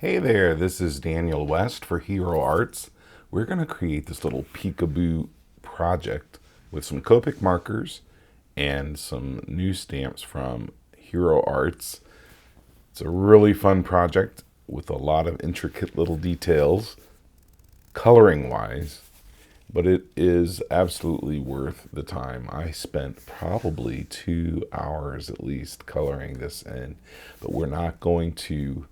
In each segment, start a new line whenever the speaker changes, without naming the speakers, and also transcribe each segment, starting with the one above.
Hey there, this is Daniel West for Hero Arts. We're going to create this little peekaboo project with some Copic markers and some new stamps from Hero Arts. It's a really fun project with a lot of intricate little details, coloring wise, but it is absolutely worth the time. I spent probably 2 hours at least coloring this in, but we're not going to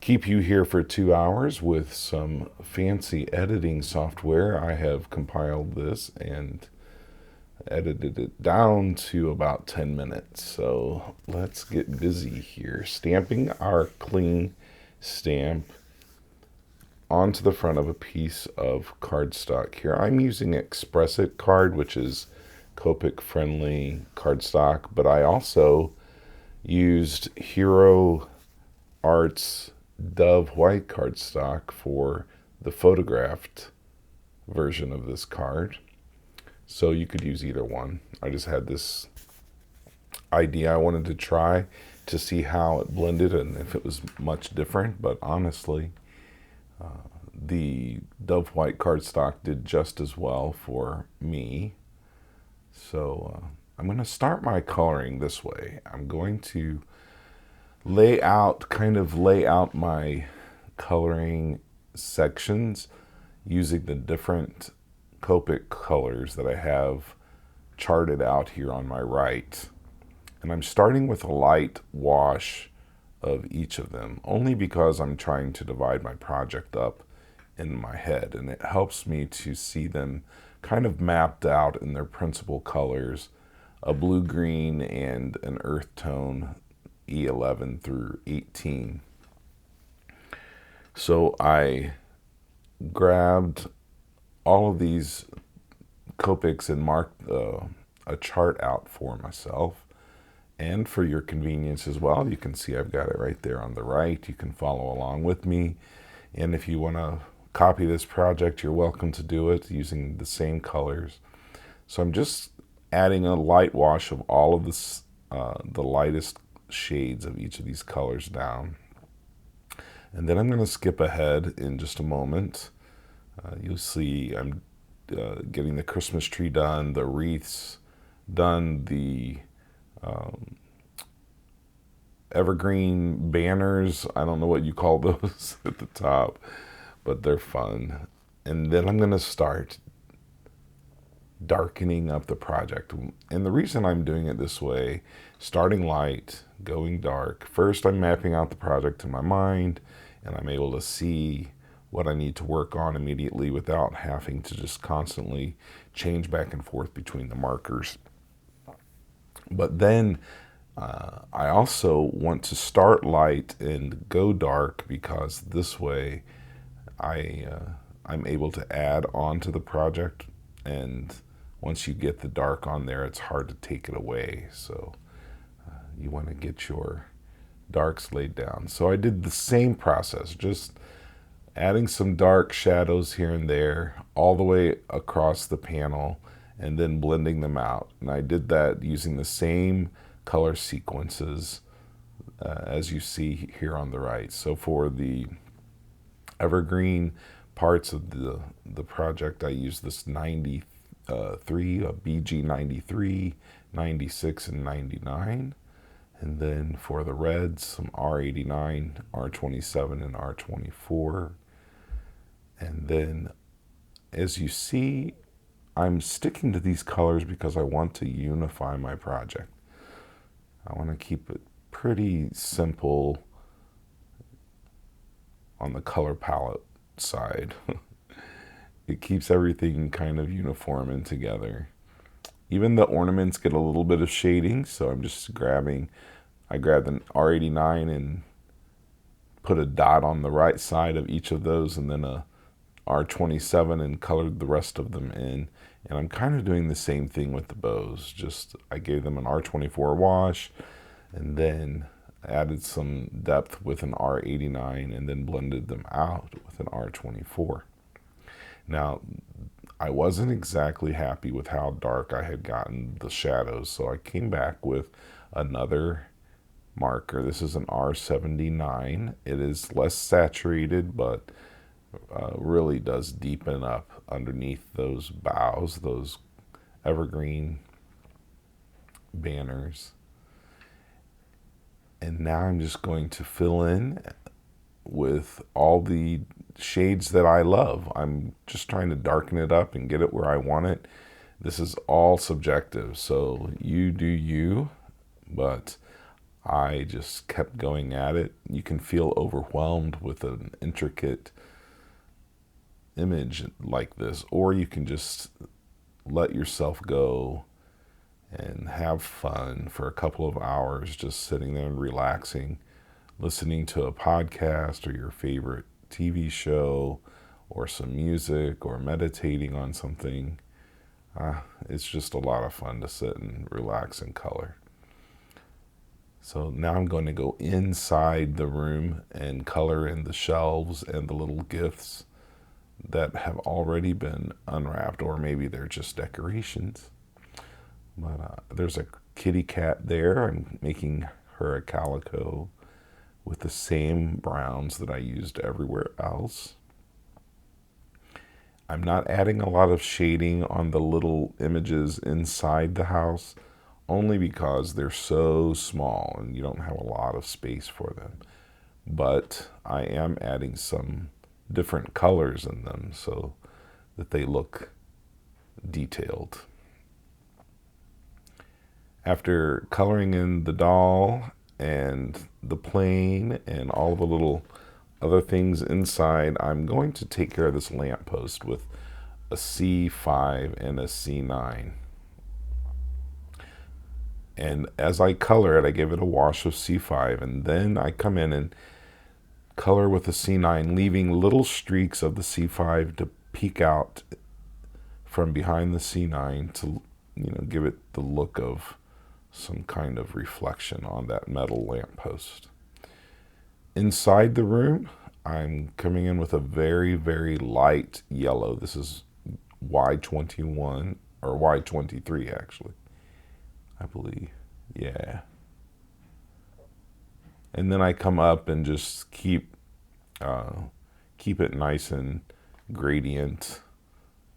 keep you here for 2 hours with some fancy editing software. I have compiled this and edited it down to about 10 minutes. So let's get busy here. Stamping our clean stamp onto the front of a piece of cardstock here. I'm using Express It card, which is Copic friendly cardstock, but I also used Hero Arts Dove white cardstock for the photographed version of this card. So you could use either one. I just had this idea I wanted to try to see how it blended and if it was much different, but honestly, the Dove white cardstock did just as well for me. So I'm going to start my coloring this way. I'm going to lay out my coloring sections using the different Copic colors that I have charted out here on my right. And I'm starting with a light wash of each of them, only because I'm trying to divide my project up in my head, and it helps me to see them kind of mapped out in their principal colors, a blue-green and an earth tone, E11 through 18. So I grabbed all of these Copics and marked a chart out for myself. And for your convenience as well, you can see I've got it right there on the right. You can follow along with me. And if you want to copy this project, you're welcome to do it using the same colors. So I'm just adding a light wash of all of this, the lightest shades of each of these colors down. And then I'm going to skip ahead in just a moment. You'll see I'm getting the Christmas tree done, the wreaths done, the evergreen banners. I don't know what you call those at the top, but they're fun. And then I'm going to start darkening up the project. And the reason I'm doing it this way, starting light, going dark, first I'm mapping out the project in my mind, and I'm able to see what I need to work on immediately without having to just constantly change back and forth between the markers. But then I also want to start light and go dark, because this way I'm able to add on to the project, and once you get the dark on there, it's hard to take it away. So you want to get your darks laid down. So I did the same process, just adding some dark shadows here and there all the way across the panel and then blending them out. And I did that using the same color sequences as you see here on the right. So for the evergreen parts of the project, I used this 93, a BG 93, 96, and 99. And then for the reds, some R89, R27, and R24. And then, as you see, I'm sticking to these colors because I want to unify my project. I want to keep it pretty simple on the color palette side. It keeps everything kind of uniform and together. Even the ornaments get a little bit of shading, so I'm just I grabbed an R89 and put a dot on the right side of each of those, and then a R27 and colored the rest of them in. And I'm kind of doing the same thing with the bows. Just I gave them an R24 wash and then added some depth with an R89 and then blended them out with an R24. Now, I wasn't exactly happy with how dark I had gotten the shadows, so I came back with another marker. This is an R79. It is less saturated, but really does deepen up underneath those boughs, those evergreen banners. And now I'm just going to fill in with all the shades that I love. I'm just trying to darken it up and get it where I want it. This is all subjective, so you do you, but I just kept going at it. You can feel overwhelmed with an intricate image like this, or you can just let yourself go and have fun for a couple of hours, just sitting there and relaxing, listening to a podcast or your favorite TV show or some music or meditating on something. It's just a lot of fun to sit and relax and color. So now I'm going to go inside the room and color in the shelves and the little gifts that have already been unwrapped, or maybe they're just decorations. But there's a kitty cat there. I'm making her a calico with the same browns that I used everywhere else. I'm not adding a lot of shading on the little images inside the house, only because they're so small and you don't have a lot of space for them. But I am adding some different colors in them so that they look detailed. After coloring in the doll and the plane and all the little other things inside, I'm going to take care of this lamppost with a C5 and a C9. And as I color it, I give it a wash of C5, and then I come in and color with the C9, leaving little streaks of the C5 to peek out from behind the C9 to, give it the look of some kind of reflection on that metal lamppost. Inside the room, I'm coming in with a very, very light yellow. This is Y21 or Y23 actually, I believe. Yeah. And then I come up and just keep it nice and gradient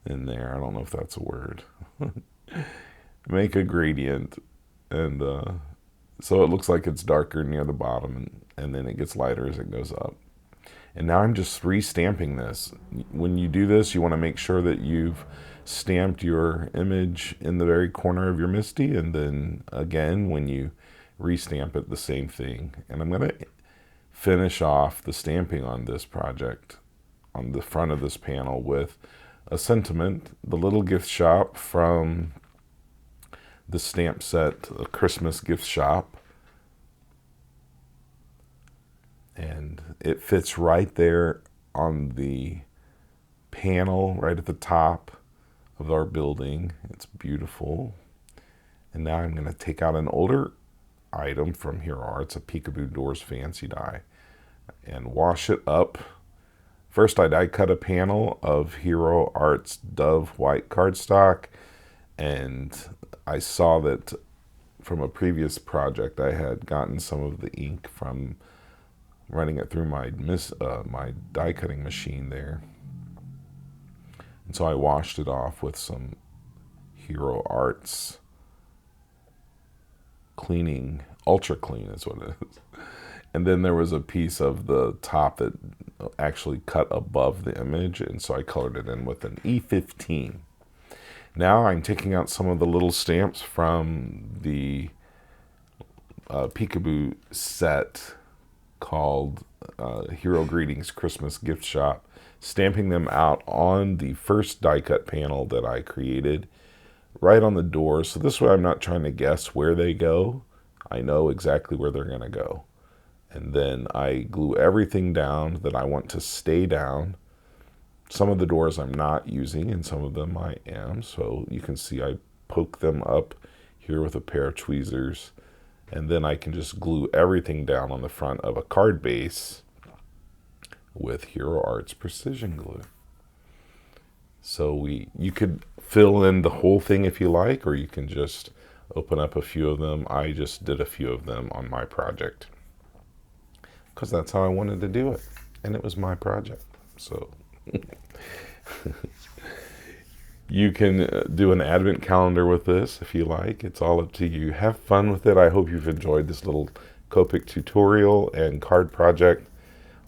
in there. I don't know if that's a word. Make a gradient, and so it looks like it's darker near the bottom, and then it gets lighter as it goes up. And now I'm just restamping this. When you do this, you want to make sure that you've stamped your image in the very corner of your MISTI, and then again, when you restamp it, the same thing. And I'm going to finish off the stamping on this project on the front of this panel with a sentiment, the little gift shop from the stamp set, a Christmas gift shop. And it fits right there on the panel, right at the top of our building. It's beautiful. And now I'm going to take out an older item from Hero Arts, a Peekaboo Doors Fancy Die, and wash it up. First, I die cut a panel of Hero Arts Dove white cardstock, and I saw that from a previous project I had gotten some of the ink from running it through my die cutting machine there. And so I washed it off with some Hero Arts cleaning, ultra clean is what it is. And then there was a piece of the top that actually cut above the image, and so I colored it in with an E15. Now I'm taking out some of the little stamps from the Peekaboo set called Hero Greetings Christmas Gift Shop, stamping them out on the first die cut panel that I created, right on the door. So this way I'm not trying to guess where they go. I know exactly where they're going to go. And then I glue everything down that I want to stay down. Some of the doors I'm not using, and some of them I am. So you can see I poke them up here with a pair of tweezers. And then I can just glue everything down on the front of a card base with Hero Arts Precision Glue. So you could fill in the whole thing if you like, or you can just open up a few of them. I just did a few of them on my project because that's how I wanted to do it, and it was my project. So you can do an advent calendar with this if you like. It's all up to you. Have fun with it. I hope you've enjoyed this little Copic tutorial and card project.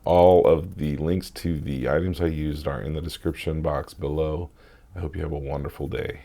All of the links to the items I used are in the description box below. I hope you have a wonderful day.